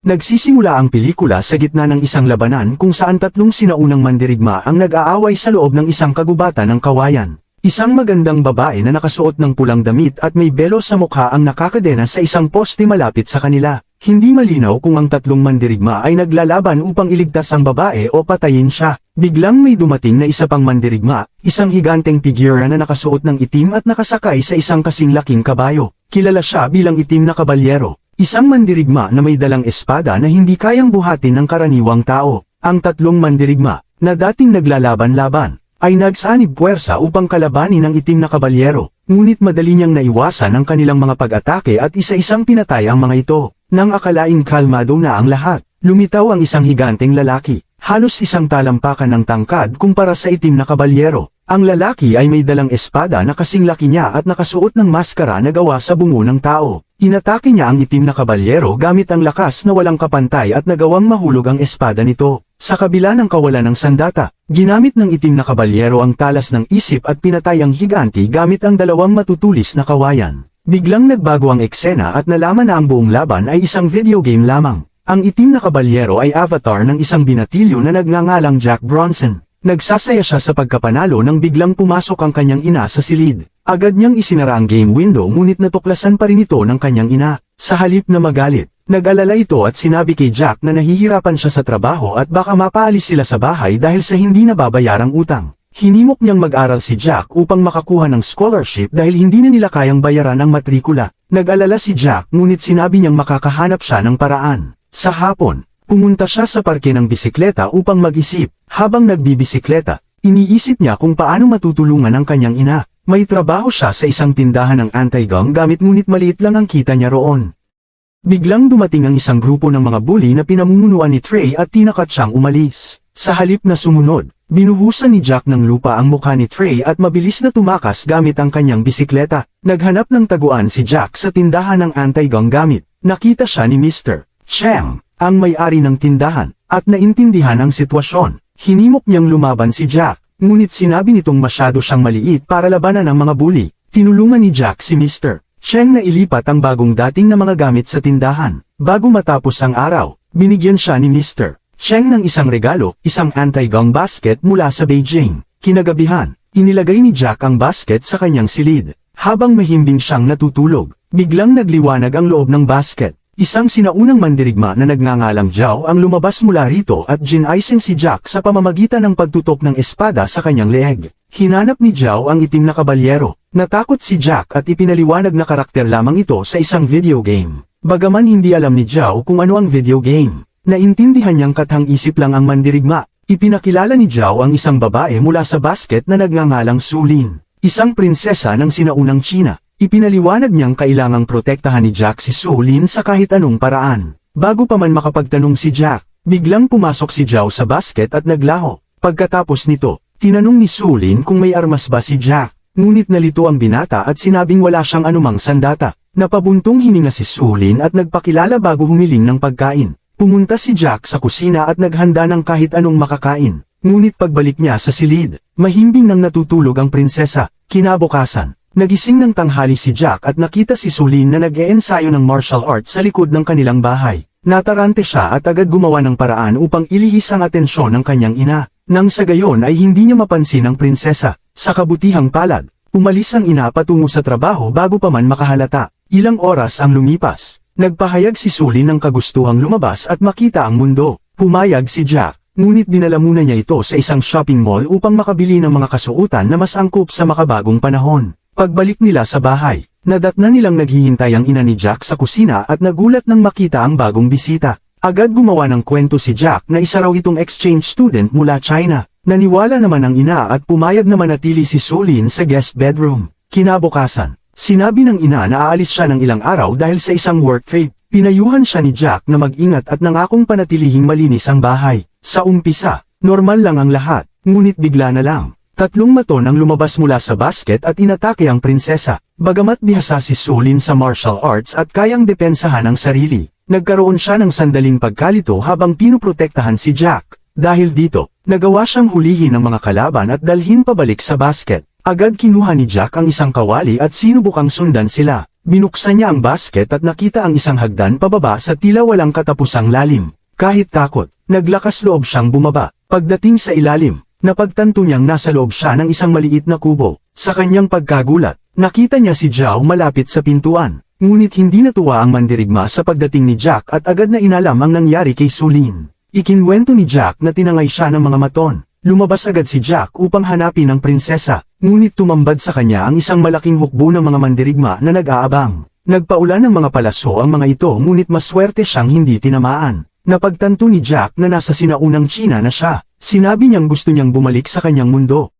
Nagsisimula ang pelikula sa gitna ng isang labanan kung saan tatlong sinaunang mandirigma ang nag-aaway sa loob ng isang kagubatan ng kawayan. Isang magandang babae na nakasuot ng pulang damit at may belo sa mukha ang nakakadena sa isang poste malapit sa kanila. Hindi malinaw kung ang tatlong mandirigma ay naglalaban upang iligtas ang babae o patayin siya. Biglang may dumating na isa pang mandirigma, isang higanteng figura na nakasuot ng itim at nakasakay sa isang kasing laking kabayo. Kilala siya bilang itim na kabalyero. Isang mandirigma na may dalang espada na hindi kayang buhatin ng karaniwang tao. Ang tatlong mandirigma, na dating naglalaban-laban, ay nagsanib puwersa upang kalabanin ang itim na kabalyero. Ngunit madali niyang naiwasan ang kanilang mga pag-atake at isa-isang pinatay ang mga ito. Nang akalaing kalmado na ang lahat, lumitaw ang isang higanteng lalaki. Halos isang talampakan ng tangkad kumpara sa itim na kabalyero. Ang lalaki ay may dalang espada na kasing laki niya at nakasuot ng maskara na gawa sa bungo ng tao. Inatake niya ang itim na kabalyero gamit ang lakas na walang kapantay at nagawang mahulog ang espada nito. Sa kabila ng kawalan ng sandata, ginamit ng itim na kabalyero ang talas ng isip at pinatay ang higanti gamit ang dalawang matutulis na kawayan. Biglang nagbago ang eksena at nalaman na ang buong laban ay isang video game lamang. Ang itim na kabalyero ay avatar ng isang binatilyo na nagngangalang Jack Bronson. Nagsasaya siya sa pagkapanalo nang biglang pumasok ang kanyang ina sa silid. Agad niyang isinara ang game window ngunit natuklasan pa rin ito ng kanyang ina. Sa halip na magalit, nag-alala ito at sinabi kay Jack na nahihirapan siya sa trabaho at baka mapaalis sila sa bahay dahil sa hindi nababayarang utang. Hinimok niyang mag-aral si Jack upang makakuha ng scholarship dahil hindi na nila kayang bayaran ang matrikula. Nag-alala si Jack ngunit sinabi niyang makakahanap siya ng paraan. Sa hapon, pumunta siya sa parke ng bisikleta upang mag-isip. Habang nagbibisikleta, iniisip niya kung paano matutulungan ang kanyang ina. May trabaho siya sa isang tindahan ng anti-gang gamit ngunit maliit lang ang kita niya roon. Biglang dumating ang isang grupo ng mga bully na pinamumunuan ni Trey at tinakat siyang umalis. Sa halip na sumunod, binuhusan ni Jack ng lupa ang mukha ni Trey at mabilis na tumakas gamit ang kanyang bisikleta. Naghanap ng taguan si Jack sa tindahan ng anti-gang gamit. Nakita siya ni Mr. Cheng, ang may-ari ng tindahan, at naintindihan ang sitwasyon. Hinimok niyang lumaban si Jack, ngunit sinabi nitong masyado siyang maliit para labanan ang mga bully. Tinulungan ni Jack si Mr. Cheng na ilipat ang bagong dating na mga gamit sa tindahan. Bago matapos ang araw, binigyan siya ni Mr. Cheng ng isang regalo, isang anti-gang basket mula sa Beijing. Kinagabihan, inilagay ni Jack ang basket sa kanyang silid. Habang mahimbing siyang natutulog, biglang nagliwanag ang loob ng basket. Isang sinaunang mandirigma na nagngangalang Zhao ang lumabas mula rito at ginaising si Jack sa pamamagitan ng pagtutok ng espada sa kanyang leeg. Hinanap ni Zhao ang itim na kabalyero. Natakot si Jack at ipinaliwanag na karakter lamang ito sa isang video game. Bagaman hindi alam ni Zhao kung ano ang video game, naintindihan niyang kathang-isip lang ang mandirigma. Ipinakilala ni Zhao ang isang babae mula sa basket na nagngangalang Su Lin, isang prinsesa ng sinaunang China. Ipinaliwanag niyang kailangang protektahan ni Jack si Su Lin sa kahit anong paraan. Bago pa man makapagtanong si Jack, biglang pumasok si Zhao sa basket at naglaho. Pagkatapos nito, tinanong ni Su Lin kung may armas ba si Jack, ngunit nalito ang binata at sinabing wala siyang anumang sandata. Napabuntong hininga si Su Lin at nagpakilala bago humiling ng pagkain. Pumunta si Jack sa kusina at naghanda ng kahit anong makakain. Ngunit pagbalik niya sa silid, mahimbing nang natutulog ang prinsesa. Kinabukasan, nagising ng tanghali si Jack at nakita si Su Lin na nag-eensayo ng martial arts sa likod ng kanilang bahay. Natarante siya at agad gumawa ng paraan upang ilihis ang atensyon ng kanyang ina. Nang sa gayon ay hindi niya mapansin ang prinsesa. Sa kabutihang palad, umalis ang ina patungo sa trabaho bago pa man makahalata. Ilang oras ang lumipas. Nagpahayag si Su Lin ng kagustuhang lumabas at makita ang mundo. Pumayag si Jack, ngunit dinala muna niya ito sa isang shopping mall upang makabili ng mga kasuotan na mas angkop sa makabagong panahon. Pagbalik nila sa bahay, nadatnan nilang naghihintay ang ina ni Jack sa kusina at nagulat nang makita ang bagong bisita. Agad gumawa ng kwento si Jack na isa raw itong exchange student mula China. Naniwala naman ang ina at pumayag na manatili si Su Lin sa guest bedroom. Kinabukasan, sinabi ng ina na aalis siya ng ilang araw dahil sa isang work trip. Pinayuhan siya ni Jack na mag-ingat at nangakong panatilihing malinis ang bahay. Sa umpisa, normal lang ang lahat, ngunit bigla na lang. Tatlong maton ang lumabas mula sa basket at inatake ang prinsesa. Bagamat bihasa si Su Lin sa martial arts at kayang depensahan ang sarili, nagkaroon siya ng sandaling pagkalito habang pinuprotektahan si Jack. Dahil dito, nagawa siyang hulihin ng mga kalaban at dalhin pabalik sa basket. Agad kinuha ni Jack ang isang kawali at sinubukang sundan sila. Binuksan niya ang basket at nakita ang isang hagdan pababa sa tila walang katapusang lalim. Kahit takot, naglakas loob siyang bumaba. Pagdating sa ilalim, napagtanto niyang nasa loob siya ng isang maliit na kubo. Sa kanyang pagkagulat, nakita niya si Zhao malapit sa pintuan. Ngunit hindi natuwa ang mandirigma sa pagdating ni Jack at agad na inalam ang nangyari kay Sulin. Ikinwento ni Jack na tinangay siya ng mga maton. Lumabas agad si Jack upang hanapin ang prinsesa, ngunit tumambad sa kanya ang isang malaking hukbo ng mga mandirigma na nag-aabang. Nagpaulan ng mga palaso ang mga ito ngunit maswerte siyang hindi tinamaan. Napagtanto ni Jack na nasa sinaunang China na siya. Sinabi niyang gusto niyang bumalik sa kanyang mundo.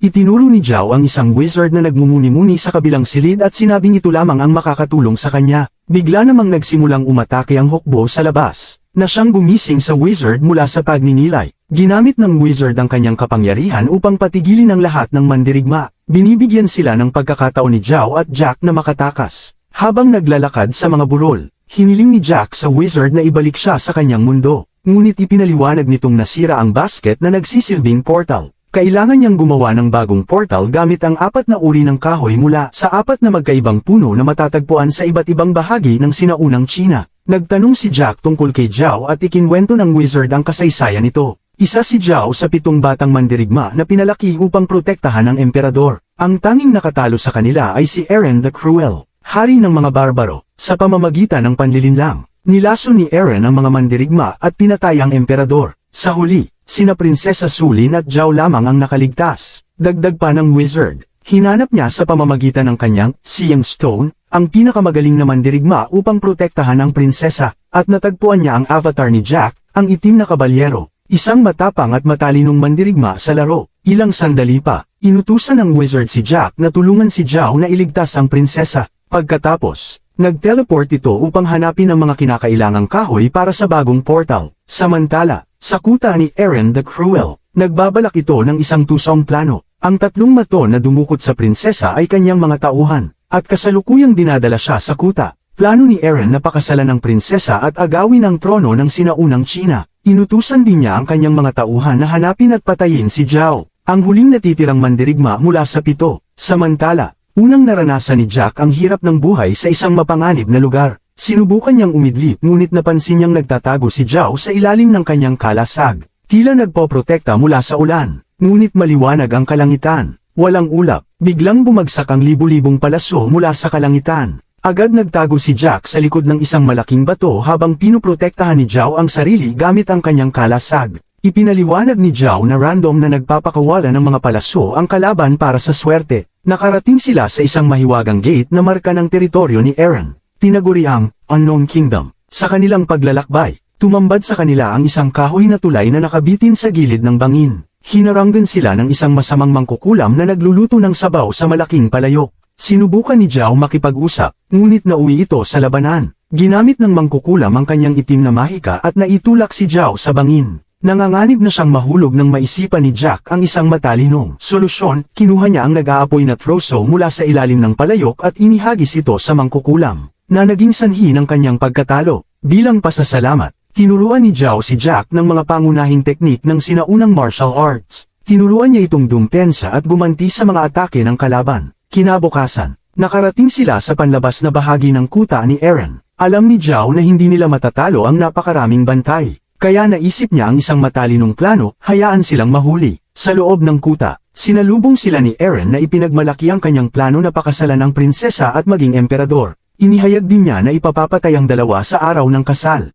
Itinuro ni Zhao ang isang wizard na nagmumuni-muni sa kabilang silid at sinabing ito lamang ang makakatulong sa kanya. Bigla namang nagsimulang umatake ang hukbo sa labas, na siyang gumising sa wizard mula sa pagninilay. Ginamit ng wizard ang kanyang kapangyarihan upang patigilin ang lahat ng mandirigma. Binibigyan sila ng pagkakataon ni Zhao at Jack na makatakas. Habang naglalakad sa mga burol, hiniling ni Jack sa wizard na ibalik siya sa kanyang mundo. Ngunit ipinaliwanag nitong nasira ang basket na nagsisilbing portal. Kailangan niyang gumawa ng bagong portal gamit ang 4 na uri ng kahoy mula sa 4 na magkaibang puno na matatagpuan sa iba't ibang bahagi ng sinaunang China. Nagtanong si Jack tungkol kay Zhao at ikinwento ng wizard ang kasaysayan nito. Isa si Zhao sa 7 batang mandirigma na pinalaki upang protektahan ang emperador. Ang tanging nakatalo sa kanila ay si Eren the Cruel, hari ng mga barbaro. Sa pamamagitan ng panlilinlang, nilaso ni Eren ang mga mandirigma at pinatay ang emperador. Sa huli, sina Prinsesa Sulin at Zhao lamang ang nakaligtas. Dagdag pa ng wizard, hinanap niya sa pamamagitan ng kanyang Seeing Stone ang pinakamagaling na mandirigma upang protektahan ang prinsesa, at natagpuan niya ang avatar ni Jack, ang itim na kabalyero. Isang matapang at matalinong mandirigma sa laro. Ilang sandali pa, inutusan ng wizard si Jack na tulungan si Zhao na iligtas ang prinsesa. Pagkatapos, nag-teleport ito upang hanapin ang mga kinakailangang kahoy para sa bagong portal. Samantala, sa kuta ni Eren the Cruel, nagbabalak ito ng isang tusong plano. Ang 3 maton na dumukot sa prinsesa ay kanyang mga tauhan, at kasalukuyang dinadala siya sa kuta. Plano ni Eren na pakasalan ng prinsesa at agawin ang trono ng sinaunang China. Inutusan din niya ang kanyang mga tauhan na hanapin at patayin si Zhao, ang huling natitirang mandirigma mula sa 7. Samantala, unang naranasan ni Jack ang hirap ng buhay sa isang mapanganib na lugar. Sinubukan niyang umidlip ngunit napansin niyang nagtatago si Zhao sa ilalim ng kanyang kalasag. Tila nagpoprotekta mula sa ulan, ngunit maliwanag ang kalangitan. Walang ulap, biglang bumagsak ang libu-libong palaso mula sa kalangitan. Agad nagtago si Jack sa likod ng isang malaking bato habang pinoprotektahan ni Zhao ang sarili gamit ang kanyang kalasag. Ipinaliwanag ni Zhao na random na nagpapakawala ng mga palaso ang kalaban para sa swerte. Nakarating sila sa isang mahiwagang gate na marka ng teritoryo ni Eren. Tinaguri ang Unknown Kingdom. Sa kanilang paglalakbay, tumambad sa kanila ang isang kahoy na tulay na nakabitin sa gilid ng bangin. Hinaranggan sila ng isang masamang mangkukulam na nagluluto ng sabaw sa malaking palayok. Sinubukan ni Zhao makipag-usap, ngunit nauwi ito sa labanan. Ginamit ng mangkukulam ang kanyang itim na mahika at naitulak si Zhao sa bangin. Nanganganib na siyang mahulog nang maisipan ni Jack ang isang matalinong solusyon. Kinuha niya ang nag-aapoy na troso mula sa ilalim ng palayok at inihagis ito sa mangkukulam, na naging sanhi ng kanyang pagkatalo. Bilang pasasalamat, tinuruan ni Zhao si Jack ng mga pangunahing teknik ng sinaunang martial arts. Tinuruan niya itong dumpensa at gumanti sa mga atake ng kalaban. Kinabukasan, nakarating sila sa panlabas na bahagi ng kuta ni Eren. Alam ni Zhao na hindi nila matatalo ang napakaraming bantay. Kaya naisip niya ang isang matalinong plano, hayaan silang mahuli. Sa loob ng kuta, sinalubong sila ni Eren na ipinagmalaki ang kanyang plano na pakasalan ng prinsesa at maging emperador. Inihayag din niya na ipapapatay ang dalawa sa araw ng kasal.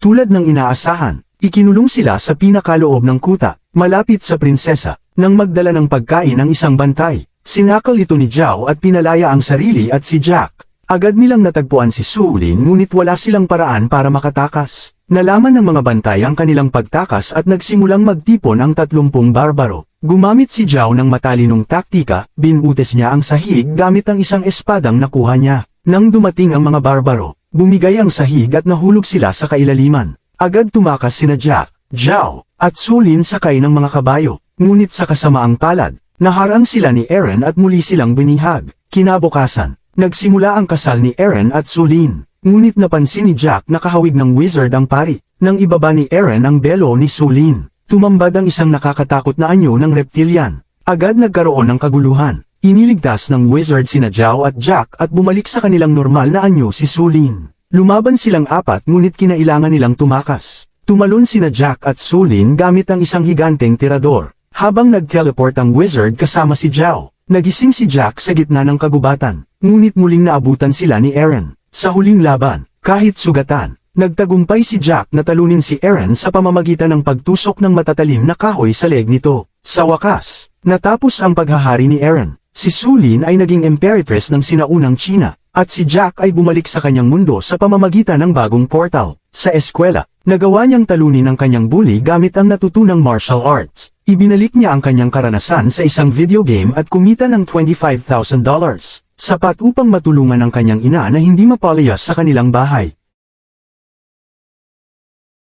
Tulad ng inaasahan, ikinulong sila sa pinakaloob ng kuta, malapit sa prinsesa, nang magdala ng pagkain ang isang bantay. Sinakal ito ni Zhao at pinalaya ang sarili at si Jack. Agad nilang natagpuan si Sulin ngunit wala silang paraan para makatakas. Nalaman ng mga bantay ang kanilang pagtakas at nagsimulang magtipon ang 30 barbaro. Gumamit si Zhao ng matalinong taktika, binutes niya ang sahig gamit ang isang espadang nakuha niya. Nang dumating ang mga barbaro, bumigay ang sahig at nahulog sila sa kailaliman. Agad tumakas sina Jack, Zhao, at Sulin sakay ng mga kabayo. Ngunit sa kasamaang palad, naharang sila ni Eren at muli silang binihag. Kinabukasan, nagsimula ang kasal ni Eren at Sulin. Ngunit napansin ni Jack na kahawig ng wizard ang pari. Nang ibaba ni Eren ang belo ni Sulin, tumambad ang isang nakakatakot na anyo ng reptilian. Agad nagkaroon ng kaguluhan. Iniligtas ng wizard sina Zhao at Jack at bumalik sa kanilang normal na anyo si Sulin. Lumaban silang apat ngunit kinailangan nilang tumakas. Tumalon sina Jack at Sulin gamit ang isang higanteng tirador. Habang nag-teleport ang wizard kasama si Zhao, nagising si Jack sa gitna ng kagubatan. Ngunit muling naabutan sila ni Eren. Sa huling laban, kahit sugatan, nagtagumpay si Jack na talunin si Eren sa pamamagitan ng pagtusok ng matatalim na kahoy sa leeg nito. Sa wakas, natapos ang paghahari ni Eren. Si Sulin ay naging emperoress ng sinaunang China, at si Jack ay bumalik sa kanyang mundo sa pamamagitan ng bagong portal. Sa eskwela, nagawa niyang talunin ang kanyang bully gamit ang natutunang martial arts. Ibinalik niya ang kanyang karanasan sa isang video game at kumita ng $25,000. Sapat upang matulungan ang kanyang ina na hindi mapalayas sa kanilang bahay.